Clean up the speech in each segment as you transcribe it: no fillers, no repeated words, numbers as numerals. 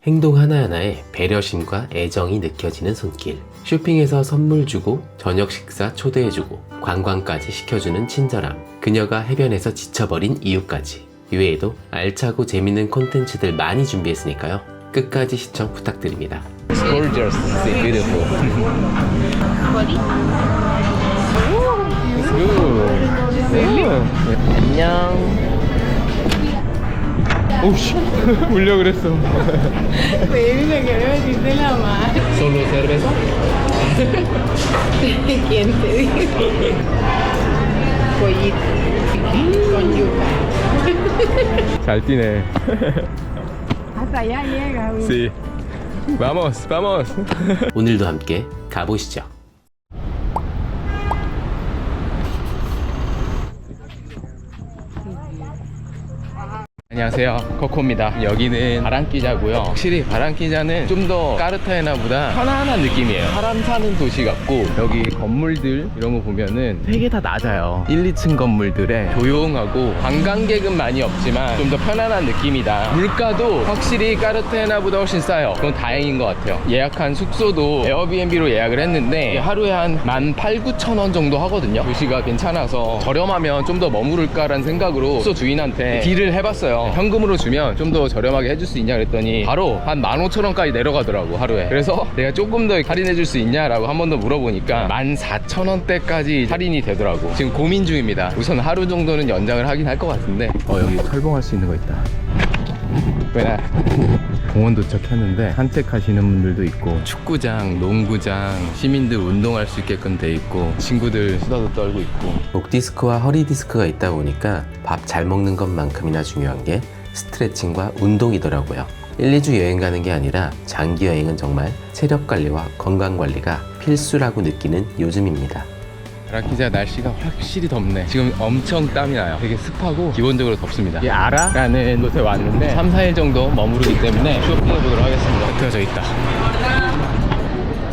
행동 하나하나에 배려심과 애정이 느껴지는 손길. 쇼핑에서 선물 주고 저녁 식사 초대해주고 관광까지 시켜주는 친절함. 그녀가 해변에서 지쳐버린 이유까지. 이외에도 알차고 재밌는 콘텐츠들 많이 준비했으니까요. 끝까지 시청 부탁드립니다. Gorgeous, beautiful. Body? 안녕. 오씨, 울려 그랬어. Baby, no quiero decirte la madre. Solo cerveza? ¿Quién te dijo? Pollito. Con yuca. 잘 뛰네. Hasta allá llega, güey. Sí. Vamos, vamos. 오늘도 함께 가보시죠. 안녕하세요, 코코입니다. 여기는 바란키자고요. 확실히 바란키자는 좀 더 까르타헤나보다 편안한 느낌이에요. 사람 사는 도시 같고, 여기 건물들 이런 거 보면은 되게 다 낮아요. 1, 2층 건물들에 조용하고 관광객은 많이 없지만 좀 더 편안한 느낌이다. 물가도 확실히 까르타헤나보다 훨씬 싸요. 그건 다행인 것 같아요. 예약한 숙소도 에어비앤비로 예약을 했는데 하루에 한 18,000~19,000원 정도 하거든요. 도시가 괜찮아서 저렴하면 좀 더 머무를까라는 생각으로 숙소 주인한테 딜을 해봤어요. 현금으로 주면 좀 더 저렴하게 해줄 수 있냐 그랬더니 바로 한 15,000원까지 내려가더라고, 하루에. 그래서 내가 조금 더 할인해 줄 수 있냐라고 한 번 더 물어보니까 14,000원대까지 할인이 되더라고. 지금 고민 중입니다. 우선 하루 정도는 연장을 하긴 할 것 같은데. 여기 철봉할 수 있는 거 있다. 왜냐, 공원 도착했는데 산책하시는 분들도 있고, 축구장, 농구장, 시민들 운동할 수 있게끔 돼 있고, 친구들 수다도 떨고 있고. 목 디스크와 허리 디스크가 있다 보니까 밥 잘 먹는 것만큼이나 중요한 게 스트레칭과 운동이더라고요. 1, 2주 여행 가는 게 아니라 장기 여행은 정말 체력 관리와 건강 관리가 필수라고 느끼는 요즘입니다. 바란키자 날씨가 확실히 덥네. 지금 엄청 땀이 나요. 되게 습하고 기본적으로 덥습니다. 이 아라라는 곳에 왔는데 3, 4일 정도 머무르기 때문에 쇼핑해 보도록 하겠습니다. 펴져 있다.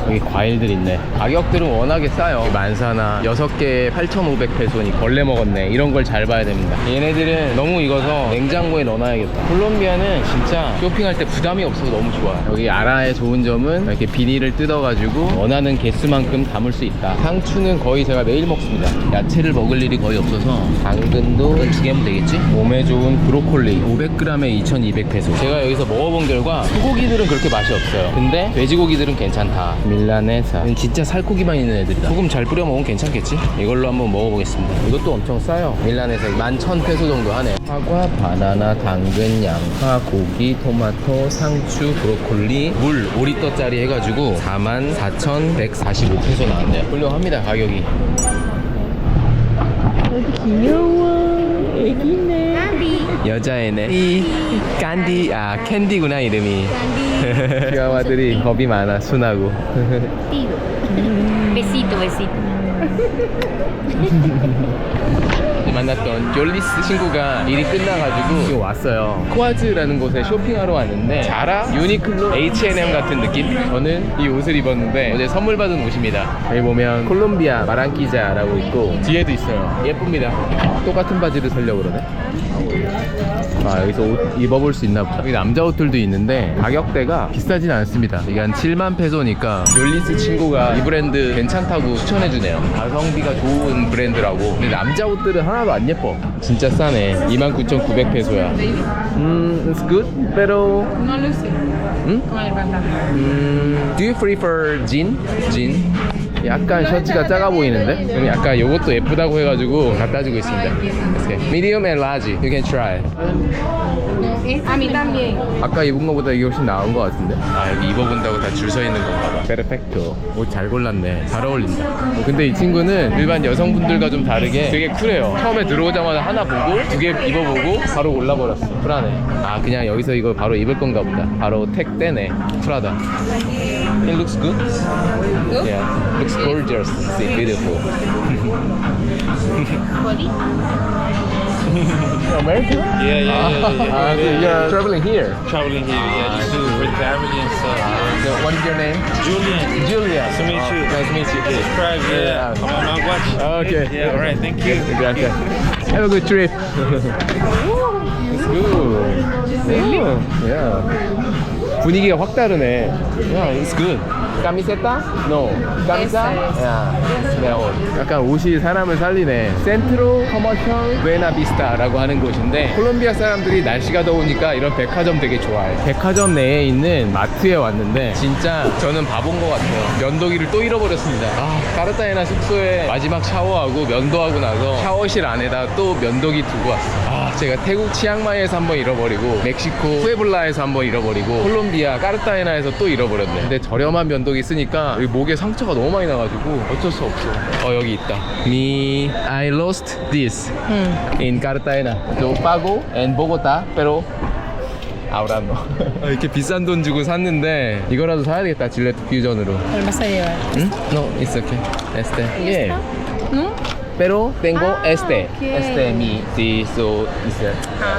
여기 과일들 있네. 가격들은 워낙에 싸요. 만사나 6개에 8,500페소니 벌레 먹었네. 이런 걸 잘 봐야 됩니다. 얘네들은 너무 익어서 냉장고에 넣어놔야겠다. 콜롬비아는 진짜 쇼핑할 때 부담이 없어서 너무 좋아요. 여기 아라의 좋은 점은 이렇게 비닐을 뜯어가지고 원하는 개수만큼 담을 수 있다. 상추는 거의 제가 매일 먹습니다. 야채를 먹을 일이 거의 없어서 당근도 2개면 되겠지? 몸에 좋은 브로콜리 500g에 2,200페소. 제가 여기서 먹어본 결과 소고기들은 그렇게 맛이 없어요. 근데 돼지고기들은 괜찮다. 밀라네사. 진짜 살코기만 있는 애들이다. 소금 잘 뿌려 먹으면 괜찮겠지? 이걸로 한번 먹어보겠습니다. 이것도 엄청 싸요. 밀라네사 11,000페소 정도 하네. 사과, 바나나, 당근, 양파, 고기, 토마토, 상추, 브로콜리, 물 5리터짜리 해가지고 44,145페소 나왔네요. 훌륭합니다, 가격이. 귀여워. 애기네. 여자애네. 이 깐디, 캔디구나 이름이. chihuahua들이 겁이 많아, 순하고. Besito, besito. 만났던 졸리스 친구가 일이 끝나가지고 지금 왔어요. 코아즈라는 곳에 쇼핑하러 왔는데 자라, 유니클로, H&M 같은 느낌? 저는 이 옷을 입었는데 어제 선물 받은 옷입니다. 여기 보면 콜롬비아 바란키자라고 있고 뒤에도 있어요. 예쁩니다. 똑같은 바지를 사려고 그러네. 여기서 옷 입어볼 수 있나 보다. 여기 남자 옷들도 있는데 가격대가 비싸진 않습니다. 이게 한 7만 페소니까 졸리스 친구가 이 브랜드 괜찮다고 추천해주네요. 가성비가 좋은 브랜드라고. 근데 남자 옷들은 하나도 안 예뻐. 진짜 싸네. 29,900페소야. It's good, pero No luce. Con el pantalón. do you prefer jean? Jean? 약간 셔츠가 작아 보이는데? 그럼 약간 이것도 예쁘다고 해가지고 갖다 주고 있습니다. Medium and large, you can try. A mí también. 아까 입은 거보다 이게 훨씬 나은 거 같은데? 여기 입어본다고 다 줄 서 있는 건가 봐. 페르펙토. 옷 잘 골랐네. 잘 어울린다. 근데 이 친구는 일반 여성분들과 좀 다르게 되게 쿨해요. 처음에 들어오자마자 하나 보고 2개 입어보고 바로 골라버렸어. 쿨하네. 그냥 여기서 이거 바로 입을 건가 보다. 바로 택 떼네. 쿨하다. It looks good? Good? Yeah. Looks gorgeous. Beautiful. Body? American? Yeah. So you're traveling here? Traveling here, just do for the family and stuff. What is your name? Julian. Julia. Nice to meet you. Nice to meet you. Subscribe, yeah. I'm on my watch. Okay. Yeah, all right, thank you. Gracias. Have a good trip. It's good. Really? Yeah. 분위기가 확 다르네. Yeah, it's good. 까미세타? No. 까미사? Yeah. smell. 약간 옷이 사람을 살리네. 센트로 커머셜 부에나비스타라고 하는 곳인데 콜롬비아 사람들이 날씨가 더우니까 이런 백화점 되게 좋아해. 백화점 내에 있는 마트에 왔는데 진짜 저는 바본 것 같아요. 면도기를 또 잃어버렸습니다. 카르타헤나 숙소에 마지막 샤워하고 면도하고 나서 샤워실 안에다 또 면도기 두고 왔어요. 제가 태국 치앙마이에서 한번 잃어버리고 멕시코 푸에블라에서 한번 잃어버리고 콜롬비아 카르타헤나에서 또 잃어버렸네. 근데 저렴한 면도기 쓰니까 여기 목에 상처가 너무 많이 나가지고 어쩔 수 없어. 여기 있다. Me, I lost this in Cartagena. So Pago and Bogota, pero ahora no. 이렇게 비싼 돈 주고 샀는데 이거라도 사야 되겠다. 질레트 퓨전으로. ¿Cuál vas a llevar? 응? No, it's okay. Este. Yeah. ¿No? Pero tengo este. okay. Este mi. Sí, so dice.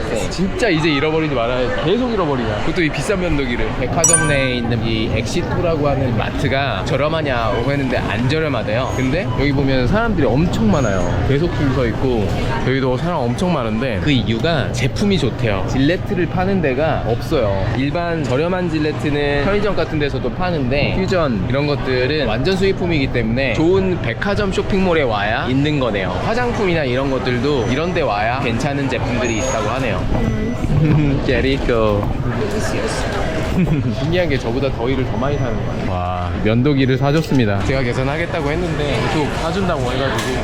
네. 진짜 이제 잃어버리지 말아야 계속 잃어버리냐. 그것도 이 비싼 면도기를. 백화점 내에 있는 이 엑시토라고 하는 마트가 저렴하냐고 했는데 안 저렴하대요. 근데 여기 보면 사람들이 엄청 많아요. 계속 줄 서 있고 여기도 사람 엄청 많은데 그 이유가 제품이 좋대요. 질레트를 파는 데가 없어요. 일반 저렴한 질레트는 편의점 같은 데서도 파는데 퓨전 이런 것들은 완전 수입품이기 때문에 좋은 백화점 쇼핑몰에 와야 있는 거네요. 화장품이나 이런 것들도 이런 데 와야 괜찮은 제품들이 있다고 하네요. 게리코. 신기한 게 저보다 더위를 더 많이 사는 거예요. 와, 면도기를 사줬습니다. 제가 계산하겠다고 했는데 또 사준다고 해가지고.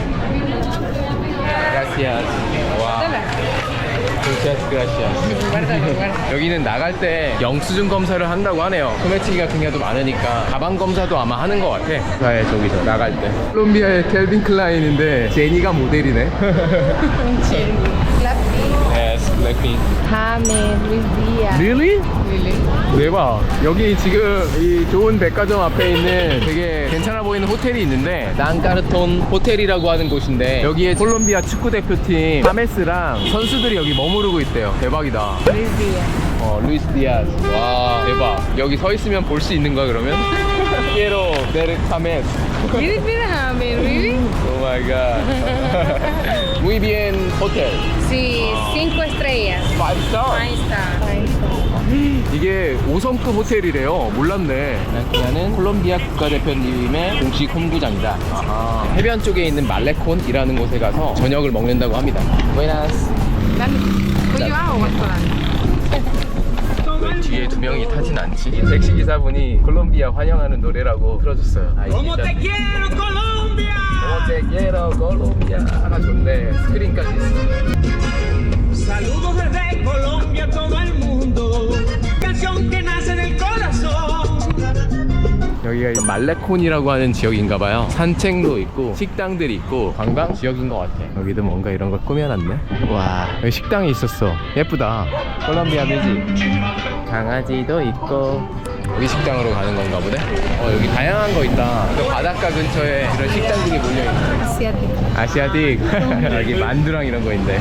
Gracias. 와. Muchas gracias. 여기는 나갈 때 영수증 검사를 한다고 하네요. 소매치기 같은 게 도 많으니까 가방 검사도 아마 하는 것 같아. 가에 저기서 나갈 때. 콜롬비아의 켈빈 클라인인데 제니가 모델이네. Yes, Blackpink. James, Luis Díaz. Really? Really? 대박. 여기 지금 이 좋은 백화점 앞에 있는 되게 괜찮아 보이는 호텔이 있는데 난카르톤 호텔이라고 하는 곳인데 여기에 콜롬비아 축구 대표팀 하메스랑 선수들이 여기 머무르고 있대요. 대박이다. Luis Díaz. 루이스 디아즈. 와, 대박. 여기 서 있으면 볼 수 있는 거야 그러면? Quiero ver James. Luis Díaz, really? Oh my god. Muy bien hotel. Sí, 5 estrellas. 5 star. Ahí está. Ahí está. 이게 5성급 호텔이래요. 몰랐네. 나는 콜롬비아 국가대표님의 공식 홈구장이다. 해변 쪽에 있는 말레콘이라는 곳에 가서 저녁을 먹는다고 합니다. Buenas. Dale. ¿Voy yo o vas tú? 왜 뒤에 두 명이 타진 않지? 택시 기사분이 콜롬비아 환영하는 노래라고 틀어줬어요. Como te quiero Colombia. Como te quiero Colombia. 하나 좋네. 스크린까지 있어. Saludos desde Colombia a todo el mundo. Canción que nace del corazón. 여기가 말레콘이라고 하는 지역인가봐요. 산책로 있고 식당들이 있고 관광 지역인 것 같아. 여기도 뭔가 이런 걸 꾸며놨네. 와, 여기 식당이 있었어. 예쁘다. 콜롬비아 뮤직. 강아지도 있고. 여기 식당으로 가는 건가 보네. 여기 다양한 거 있다. 또 바닷가 근처에 이런 식당들이 몰려있네. Asiático. 아시아틱. 여기 만두랑 이런 거 있네.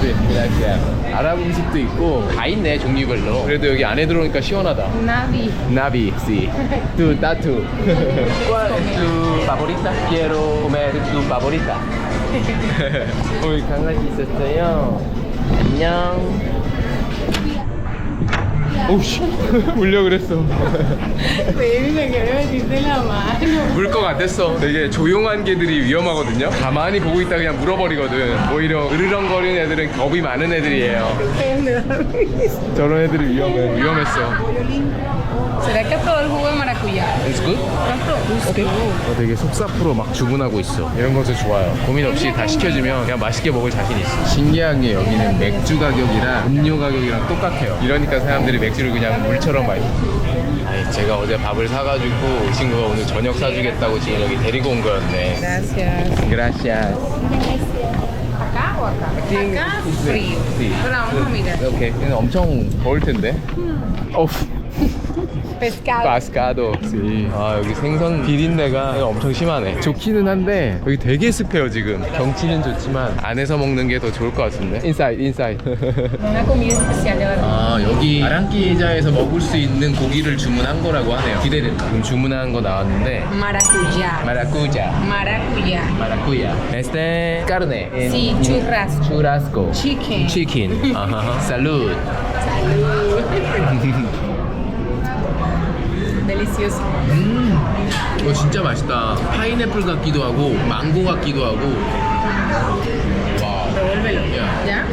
네, 아랍 음식도 있고 다 있네 종류별로. 그래도 여기 안에 들어오니까 시원하다. Navi. Navi, sí. Tu tatu. ¿Cuál es tu favorita? Quiero comer tu favorita. 우리 강아지 있었어요. 안녕. 오우씨, 울려 그랬어. Baby, me quiero meterte la mano. 물 것 같았어. 되게 조용한 개들이 위험하거든요. 가만히 보고 있다 그냥 물어버리거든. 오히려 으르렁거리는 애들은 겁이 많은 애들이에요. 저런 애들이 위험했어. ¿Será que todo el jugo de maracuyá? It's good? 오케이. 되게 속사포로 막 주문하고 있어. 이런 것도 좋아요. 고민 없이 다 시켜주면 그냥 맛있게 먹을 자신 있어. 신기한 게 여기는 맥주 가격이랑 음료 가격이랑 똑같아요. 이러니까 사람들이 맥주를 그냥 물처럼 마셔. 제가 어제 밥을 사가지고 이 친구가 오늘 저녁 사주겠다고 지금 여기 데리고 온 거였네. Gracias. Gracias. ¿Acá o acá? think Acá it's the- frío. sí. Pero vamos a mirar. 오케이. 얘는 엄청 더울 텐데. 어우. Pescado. 파스카도. 여기 생선 비린내가 엄청 심하네. 좋기는 한데 여기 되게 습해요 지금. 경치는 좋지만 안에서 먹는 게 더 좋을 것 같은데. 인사이드. Una comida especial de verdad. 여기 아랑키자에서 먹을 수 있는 고기를 주문한 거라고 하네요. 기대된다. 지금 주문한 거 나왔는데 Maracuyá. 마라쿠자. Maracuyá. 마라쿠야. Este carne. Sí, churrasco. Churrasco. Chicken. Chicken. Salud. delicioso. 이거 진짜 맛있다. 파인애플 같기도 하고 망고 같기도 하고. 와. Revuélvelo. Ya. ¿Ya?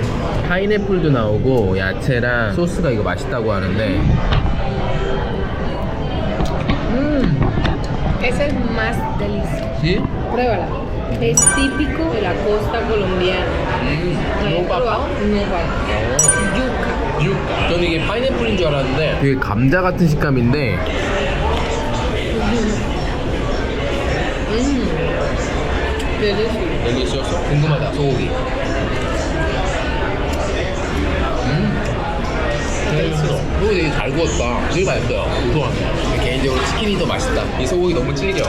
파인애플도 나오고 야채랑 소스가 이거 맛있다고 하는데. Es el más delicioso. ¿Sí? Pruébala. Es típico de la costa colombiana. ¿Lo ¿No has papa? probado? No papa. Yuca. 저는 이게 파인애플인 줄 알았는데 되게 감자 같은 식감인데 Delicioso. 델리시어서 궁금하다 소고기. 소고기 되게 잘 구웠다. 되게 맛있어요. 고소하네. 개인적으로 치킨이 더 맛있다. 이 소고기 너무 질겨.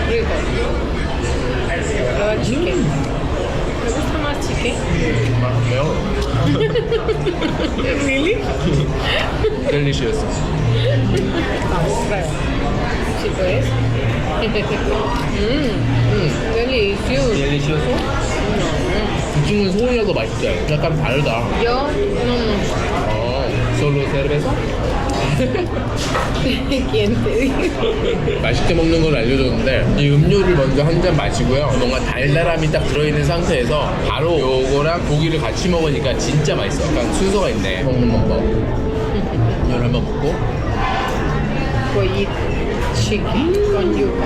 Rico. Prueba el chicken. ¿Te gusta más chicken? 매워. ¿Really? 델리시어스. Vamos, prueba. Si puedes. Delicioso. 델리시어스? 이 친구는 소고기가 더 맛있어요. 약간 다르다. Yo no mucho. 솔로 세르베사? ¿Quién te dijo? 맛있게 먹는 걸 알려줬는데 이 음료를 먼저 한 잔 마시고요. 뭔가 달달함이 딱 들어있는 상태에서 바로 요거랑 고기를 같이 먹으니까 진짜 맛있어. 약간 순서가 있네. 먹는 방법. 이걸 한번 먹고 Pollito. Chicken con yuca.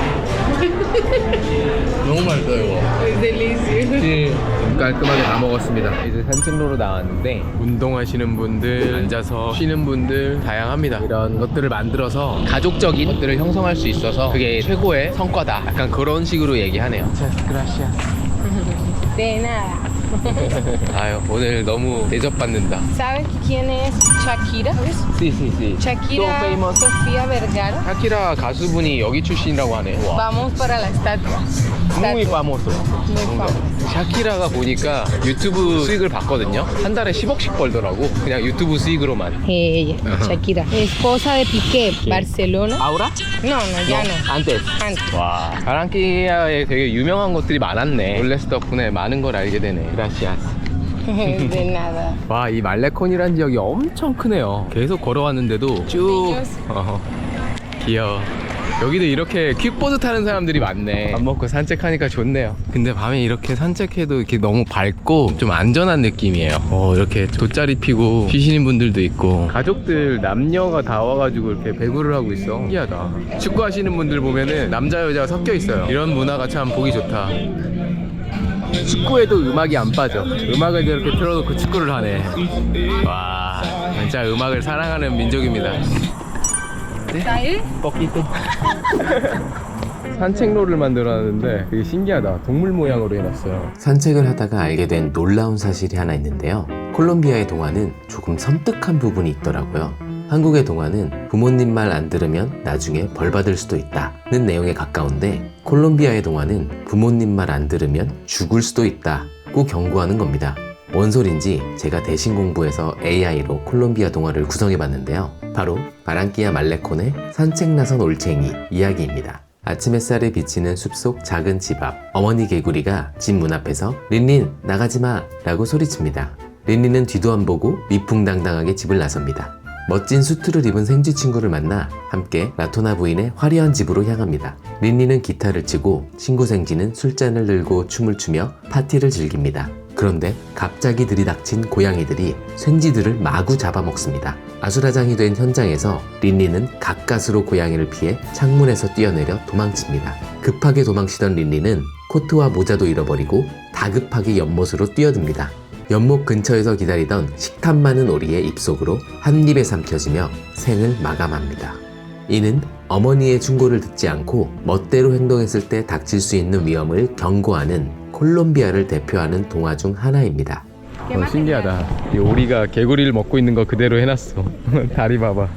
너무 맛있어요 이거. Es delicioso. 깔끔하게 다 먹었습니다. 이제 산책로로 나왔는데 운동하시는 분들, 앉아서 쉬는 분들 다양합니다. 이런 것들을 만들어서 가족적인 것들을 형성할 수 있어서 그게 최고의 성과다. 약간 그런 식으로 얘기하네요. De nada. 아유 오늘 너무 대접받는다. ¿Sabes quién es Shakira? 씨씨씨. Shakira Sofía Vergara. 샤키라 가수분이 여기 출신이라고 하네. 와. Vamos para la estatua. muy famoso. Muy famoso. 샤키라가 보니까 유튜브 수익을 받거든요. 한 달에 10억씩 벌더라고. 그냥 유튜브 수익으로만. Ella, Shakira. Esposa de Piqué, Barcelona. 아우라? No, no, ya no. 안tes. Antes. 와. 바랑키아에 되게 유명한 곳들이 많았네. 올레스 덕분에 많은 걸 알게 되네. 그라시아스. De nada. 와, 이 말레콘이라는 지역이 엄청 크네요. 계속 걸어왔는데도 쭉. 귀여워. 여기도 이렇게 퀵보드 타는 사람들이 많네. 밥 먹고 산책하니까 좋네요. 근데 밤에 이렇게 산책해도 이렇게 너무 밝고 좀 안전한 느낌이에요. 이렇게 돗자리 피고 쉬시는 분들도 있고 가족들 남녀가 다 와가지고 이렇게 배구를 하고 있어. 신기하다. 축구하시는 분들 보면은 남자 여자가 섞여 있어요. 이런 문화가 참 보기 좋다. 축구에도 음악이 안 빠져. 음악을 이렇게 틀어놓고 축구를 하네. 와, 진짜 음악을 사랑하는 민족입니다. ¿Sabes? 뻑기또. 산책로를 만들어놨는데 되게 신기하다. 동물 모양으로 해놨어요. 산책을 하다가 알게 된 놀라운 사실이 하나 있는데요. 콜롬비아의 동화는 조금 섬뜩한 부분이 있더라고요. 한국의 동화는 부모님 말 안 들으면 나중에 벌 받을 수도 있다는 내용에 가까운데 콜롬비아의 동화는 부모님 말 안 들으면 죽을 수도 있다고 경고하는 겁니다. 뭔 소린지 제가 대신 공부해서 AI로 콜롬비아 동화를 구성해봤는데요. 바로 바랑키아 말레콘의 산책 나선 올챙이 이야기입니다. 아침 햇살에 비치는 숲속 작은 집 앞, 어머니 개구리가 집 문 앞에서 린린 나가지마 라고 소리칩니다. 린린은 뒤도 안 보고 위풍당당하게 집을 나섭니다. 멋진 수트를 입은 생쥐 친구를 만나 함께 라토나 부인의 화려한 집으로 향합니다. 린린은 기타를 치고 친구 생쥐는 술잔을 들고 춤을 추며 파티를 즐깁니다. 그런데 갑자기 들이닥친 고양이들이 생쥐들을 마구 잡아먹습니다. 아수라장이 된 현장에서 린린은 가까스로 고양이를 피해 창문에서 뛰어내려 도망칩니다. 급하게 도망치던 린린은 코트와 모자도 잃어버리고 다급하게 연못으로 뛰어듭니다. 연못 근처에서 기다리던 식탐 많은 오리의 입속으로 한 입에 삼켜지며 생을 마감합니다. 이는 어머니의 충고를 듣지 않고 멋대로 행동했을 때 닥칠 수 있는 위험을 경고하는 콜롬비아를 대표하는 동화 중 하나입니다. 신기하다. 이 오리가 개구리를 먹고 있는 거 그대로 해놨어. 다리 봐봐.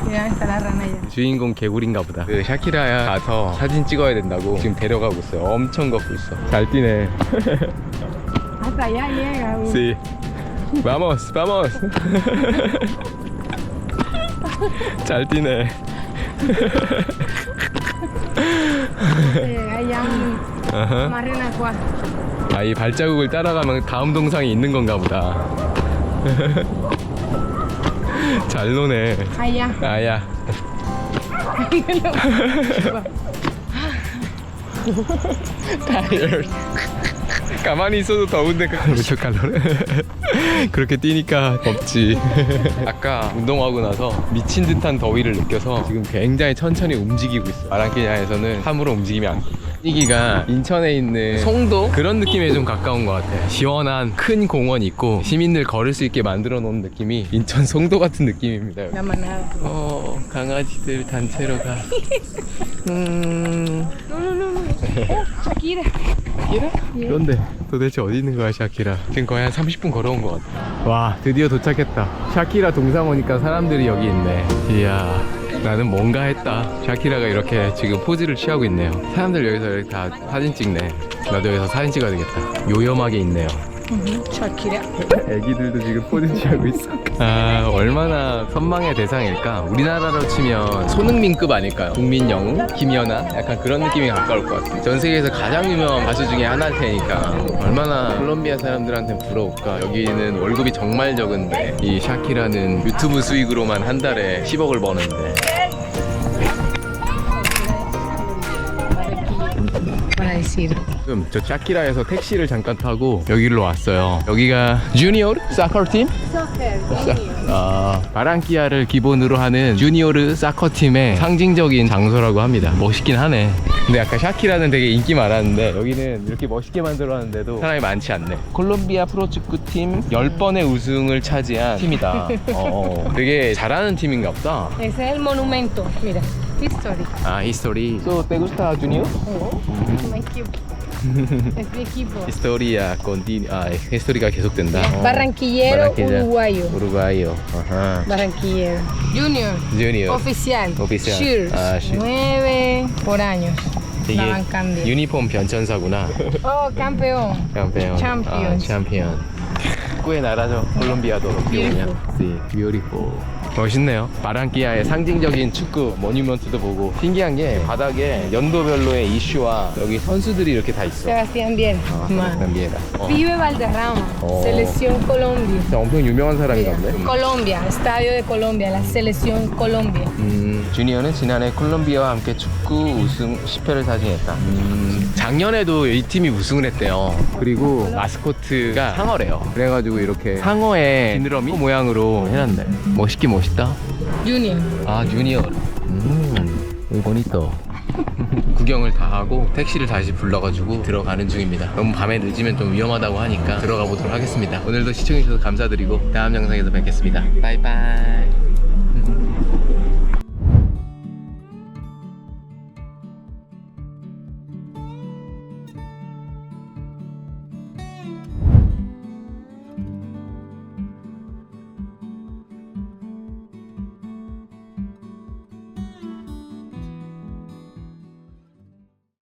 Ya está la rana ya. 주인공 개구리인가 보다. 그 샤키라야 가서 사진 찍어야 된다고 지금 데려가고 있어요. 엄청 걷고 있어. 잘 뛰네. Hasta allá llega. Sí. Vamos, vamos. 잘 뛰네. Allá más renacuá. 이 발자국을 따라가면 다음 동상이 있는 건가 보다. 잘 노네. Allá. 아야. 타이어드. 가만히 있어도 더운데 무척 칼로리. 그렇게 뛰니까 덥지. 아까 운동하고 나서 미친 듯한 더위를 느껴서 지금 굉장히 천천히 움직이고 있어. 바랑키냐에서는 함부로 움직이면 안 돼. 분위기가 인천에 있는 송도 그런 느낌에 좀 가까운 것 같아. 시원한 큰 공원 있고 시민들 걸을 수 있게 만들어 놓은 느낌이 인천 송도 같은 느낌입니다. La manada. 강아지들 단체로 가. No, no, no, no. Oh, Shakira. 그런데 도대체 어디 있는 거야 샤키라? 지금 거의 한 30분 걸어온 것 같아. 와 드디어 도착했다. 샤키라 동상 오니까 사람들이 여기 있네. 이야 나는 뭔가 했다. 샤키라가 이렇게 지금 포즈를 취하고 있네요. 사람들 여기서 이렇게 다 사진 찍네. 나도 여기서 사진 찍어야 되겠다. 요염하게 있네요. Shakira. 애기들도 지금 포즈 취하고 있어. 아 얼마나 선망의 대상일까. 우리나라로 치면 손흥민급 아닐까요? 국민영웅, 김연아 약간 그런 느낌이 가까울 것 같아요. 전 세계에서 가장 유명한 가수 중에 하나일 테니까 얼마나 콜롬비아 사람들한테 부러울까. 여기는 월급이 정말 적은데 이 샤키라는 유튜브 수익으로만 한 달에 10억을 버는데. Para decir. 지금 저 샤키라에서 택시를 잠깐 타고 여기로 왔어요. 여기가 주니어르 사커팀? 아, 바랑키아를 기본으로 하는 주니어르 사커팀의 상징적인 장소라고 합니다. 멋있긴 하네. 근데 아까 샤키라는 되게 인기 많았는데 여기는 이렇게 멋있게 만들어놨는데도 사람이 많지 않네. 콜롬비아 프로축구팀 10번의 우승을 차지한 팀이다. 되게 잘하는 팀인가 보다. Ese es el monumento. Mira. History. 아, 히스토리. So, ¿te gusta Junior? My equipo. Es mi equipo. 히스토리아 히스토리가 계속된다. Barranquillero uruguayo. 우루과이요. 아하. Barranquillero. Junior. Junior. Oficial. Oficial. Cheers. Ah, cheers. 9 por años. 이게 Daban cambio. 유니폼 변천사구나. Oh, campeón. 챔피언. Champions. 챔피언. 축구의 나라죠. 콜롬비아도. Beautiful. 뷰티풀. 멋있네요. 바랑키아의 상징적인 축구 모뉴먼트도 보고 신기한 게 바닥에 연도별로의 이슈와 여기 선수들이 이렇게 다 있어. Sebastián Biel. Man. 남비에다. Pibe Valderrama. Oh. Selección Colombia. 진짜 엄청 유명한 사람인가 본데. Colombia. Estadio de Colombia. La Selección Colombia. 주니어는 지난해 콜롬비아와 함께 축구 우승 10회를 차지했다. 작년에도 이 팀이 우승을 했대요. 그리고 마스코트가 상어래요. 그래가지고 이렇게 상어의 지느러미 모양으로 해놨네. 멋있긴 멋있다. Junior. 아 주니어. 보니또. 구경을 다 하고 택시를 다시 불러가지고 들어가는 중입니다. 너무 밤에 늦으면 좀 위험하다고 하니까 들어가 보도록 하겠습니다. 오늘도 시청해주셔서 감사드리고 다음 영상에서 뵙겠습니다. 바이바이.